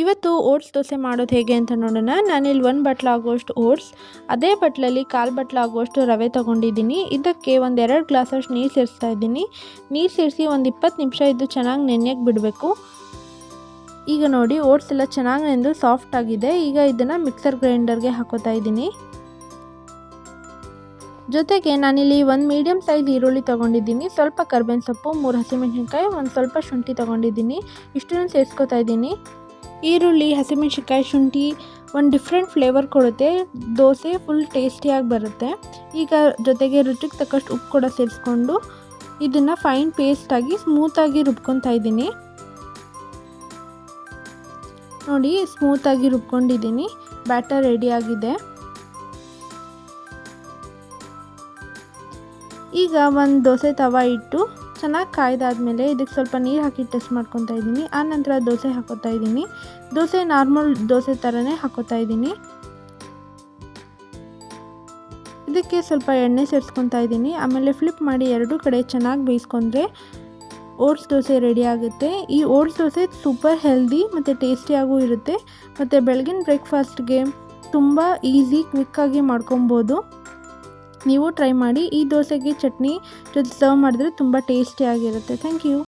ಇವತ್ತು ಓಟ್ಸ್ ದೋಸೆ ಮಾಡೋದು ಹೇಗೆ ಅಂತ ನೋಡೋಣ. ನಾನಿಲ್ಲಿ 1 ಬಟ್ಲು ಆಗುವಷ್ಟು ಓಟ್ಸ್, ಅದೇ ಬಟ್ಲಲ್ಲಿ 1/4 ಬಟ್ಲು ಆಗುವಷ್ಟು ರವೆ ತೊಗೊಂಡಿದ್ದೀನಿ. ಇದಕ್ಕೆ ಒಂದು 2 ಗ್ಲಾಸಷ್ಟು ನೀರು ಸೇರಿಸ್ತಾ ಇದ್ದೀನಿ. ನೀರು ಸೇರಿಸಿ ಒಂದು 20 ನಿಮಿಷ ಇದು ಚೆನ್ನಾಗಿ ನೆನೆಯಕ್ಕೆ ಬಿಡಬೇಕು. ಈಗ ನೋಡಿ ಓಟ್ಸ್ ಎಲ್ಲ ಚೆನ್ನಾಗಿ ನೆಂದು ಸಾಫ್ಟ್ ಆಗಿದೆ. ಈಗ ಇದನ್ನು ಮಿಕ್ಸರ್ ಗ್ರೈಂಡರ್ಗೆ ಹಾಕೋತಾ ಇದ್ದೀನಿ. ಜೊತೆಗೆ ನಾನಿಲ್ಲಿ ಒಂದು ಮೀಡಿಯಮ್ ಸೈಜ್ ಈರುಳ್ಳಿ ತೊಗೊಂಡಿದ್ದೀನಿ, ಸ್ವಲ್ಪ ಕರ್ಬೇವಿನ ಸೊಪ್ಪು, 3 ಹಸಿಮೆಣಸಿನ್ಕಾಯಿ, ಒಂದು ಸ್ವಲ್ಪ ಶುಂಠಿ ತೊಗೊಂಡಿದ್ದೀನಿ. ಇಷ್ಟನ್ನು ಸೇರಿಸ್ಕೊತಾ ಇದ್ದೀನಿ. ಈರುಳ್ಳಿ, ಹಸಿಮೆಣಸಿನ್ಕಾಯಿ, ಶುಂಠಿ ಒಂದು ಡಿಫ್ರೆಂಟ್ ಫ್ಲೇವರ್ ಕೊಡುತ್ತೆ. ದೋಸೆ ಫುಲ್ ಟೇಸ್ಟಿಯಾಗಿ ಬರುತ್ತೆ. ಈಗ ಜೊತೆಗೆ ರುಚಿಗೆ ತಕ್ಕಷ್ಟು ಉಪ್ಪು ಕೂಡ ಸೇರಿಸ್ಕೊಂಡು ಇದನ್ನು ಫೈನ್ ಪೇಸ್ಟಾಗಿ ಸ್ಮೂತಾಗಿ ರುಬ್ಕೊತಾ ಇದ್ದೀನಿ. ನೋಡಿ ಸ್ಮೂತಾಗಿ ರುಬ್ಕೊಂಡಿದ್ದೀನಿ. ಬ್ಯಾಟರ್ ರೆಡಿಯಾಗಿದೆ. ಈಗ ಒಂದು ದೋಸೆ ತವ ಇಟ್ಟು ಚೆನ್ನಾಗಿ ಕಾಯ್ದಾದ್ಮೇಲೆ ಇದಕ್ಕೆ ಸ್ವಲ್ಪ ನೀರು ಹಾಕಿ ಟೆಸ್ಟ್ ಮಾಡ್ಕೊತಾ ಇದ್ದೀನಿ. ಆನಂತರ ದೋಸೆ ಹಾಕೋತಾ ಇದ್ದೀನಿ. ದೋಸೆ ನಾರ್ಮಲ್ ದೋಸೆ ಥರನೇ ಹಾಕೋತಾ ಇದ್ದೀನಿ. ಇದಕ್ಕೆ ಸ್ವಲ್ಪ ಎಣ್ಣೆ ಸೇರಿಸ್ಕೊತಾ ಇದ್ದೀನಿ. ಆಮೇಲೆ ಫ್ಲಿಪ್ ಮಾಡಿ 2 ಕಡೆ ಚೆನ್ನಾಗಿ ಬೇಯಿಸ್ಕೊಂಡ್ರೆ ಓಟ್ಸ್ ದೋಸೆ ರೆಡಿ ಆಗುತ್ತೆ. ಈ ಓಟ್ಸ್ ದೋಸೆ ಸೂಪರ್ ಹೆಲ್ದಿ ಮತ್ತು ಟೇಸ್ಟಿಯಾಗೂ ಇರುತ್ತೆ. ಮತ್ತು ಬೆಳಗಿನ ಬ್ರೇಕ್ಫಾಸ್ಟ್ಗೆ ತುಂಬ ಈಸಿ ಕ್ವಿಕ್ಕಾಗಿ ಮಾಡ್ಕೊಬೋದು. ನೀವು ಟ್ರೈ ಮಾಡಿ. ಈ ದೋಸೆಗೆ ಚಟ್ನಿ ಜೊತೆ ಸರ್ವ್ ಮಾಡಿದ್ರೆ ತುಂಬ ಟೇಸ್ಟಿಯಾಗಿರುತ್ತೆ. Thank you.